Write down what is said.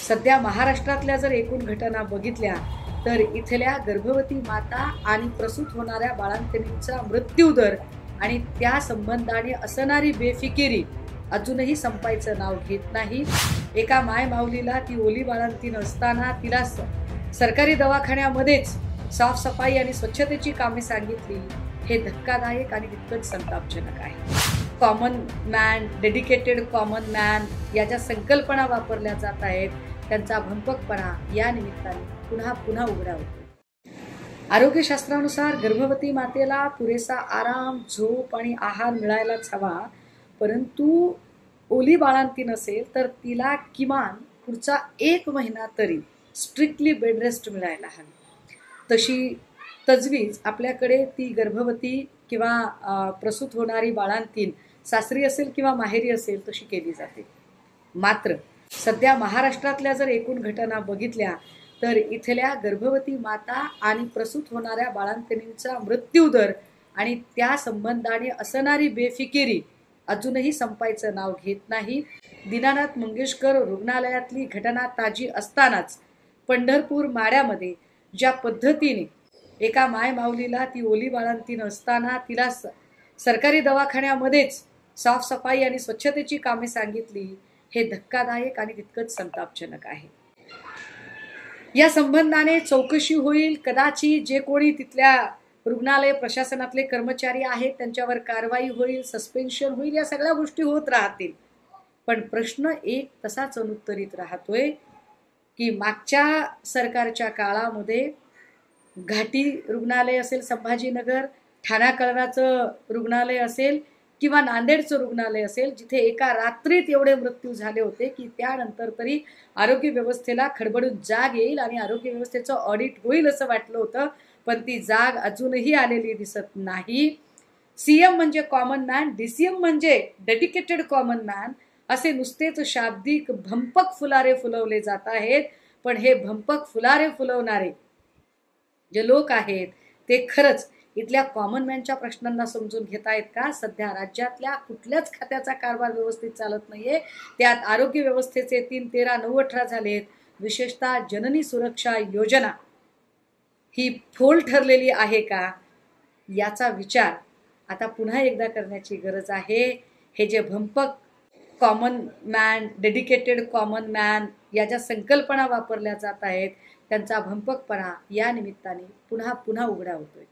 सध्या महाराष्ट्रातल्या जर एकूण घटना बघितल्या तर इथल्या गर्भवती माता आणि प्रसूत होणाऱ्या बाळंतिणींचा मृत्यू दर आणि त्या संबंधाने असणारी बेफिकिरी अजूनही संपायचं नाव घेत नाही। एका माय माऊलीला ती ओली बाळंतीण असताना तिला सरकारी दवाखान्यामध्येच साफसफाई आणि स्वच्छतेची कामे सांगितली, हे धक्कादायक आणि तितकंच संतापजनक आहे। Common man, dedicated common man या ज्या संकल्पना वापरल्या जात आहेत त्यांचा भंपकपणा या निमित्ताने पुन्हा पुन्हा उघडा होतो। आरोग्यशास्त्रानुसार गर्भवती मातेला पुरेसा आराम, झोप आणि आहार मिळायलाच हवा, परंतु ओली बाळंतीण असेल तर तिला किमान पुढचा 1 महिना तरी स्ट्रिक्टली बेड रेस्ट मिळायला हवी। तशी तजवीज आपल्याकडे ती गर्भवती किंवा प्रसूत होणारी बाळंतीण सासरी असेल किंवा माहेरी असेल तशी केली जाते। मात्र सध्या महाराष्ट्रातल्या जर एकूण घटना बघितल्या तर इथल्या गर्भवती माता आणि प्रसूत होणाऱ्या बाळंतिणींचा मृत्यू दर आणि त्या संबंधाने असणारी बेफिकिरी अजूनही संपायचं नाव घेत नाही। दीनानाथ मंगेशकर रुग्णालयातली घटना ताजी असतानाच पंढरपूर माड्यामध्ये ज्या पद्धतीने एका माय माऊलीला ती ओली बाळंतीण असताना तिला सरकारी दवाखान्यामध्येच साफसफाई आणि स्वच्छतेची कामे सांगितली, हे धक्कादायक आणि तितकंच संतापजनक आहे। या संबंधाने चौकशी होईल, कदाचित जे कोणी तिथल्या रुग्णालय प्रशासनातले कर्मचारी आहेत त्यांच्यावर कारवाई होईल, सस्पेन्शन होईल, या सगळ्या गोष्टी होत राहतील। पण प्रश्न एक तसाच अनुत्तरित राहतोय की मागच्या सरकारच्या काळामध्ये घाटी रुग्णालय असेल, संभाजीनगर, ठाणा कळव्याचं रुग्णालय असेल किंवा नांदेडचं रुग्णालय असेल, जिथे एका रात्रीत एवढे मृत्यू झाले होते की त्यानंतर तरी आरोग्य व्यवस्थेला खडबडून जाग येईल आणि आरोग्य व्यवस्थेचं ऑडिट होईल असं वाटलं होतं, पण ती जाग अजूनही आलेली दिसत नाही। सीएम म्हणजे कॉमन मॅन, डीसीएम म्हणजे डेडिकेटेड कॉमन मॅन असे नुसतेच शाब्दिक भंपक फुलारे फुलवले जात आहेत, पण हे भंपक फुलारे फुलवणारे जे लोक आहेत ते खरंच इथल्या कॉमन मॅनच्या प्रश्नांना समजून घेत आहेत का? सध्या राज्यातल्या कुठल्याच खात्याचा कारभार व्यवस्थित चालत नाहीये, त्यात आरोग्य व्यवस्थेचे 3, 13, 9, 18 झालेत। विशेषतः जननी सुरक्षा योजना ही फोल ठरलेली आहे का याचा विचार आता पुन्हा एकदा करण्याची गरज आहे। हे जे भंपक common man, dedicated common man या ज्या संकल्पना वापरल्या जात आहेत त्यांचा भंपकपणा या निमित्ताने पुन्हा पुन्हा उघडा होतोय।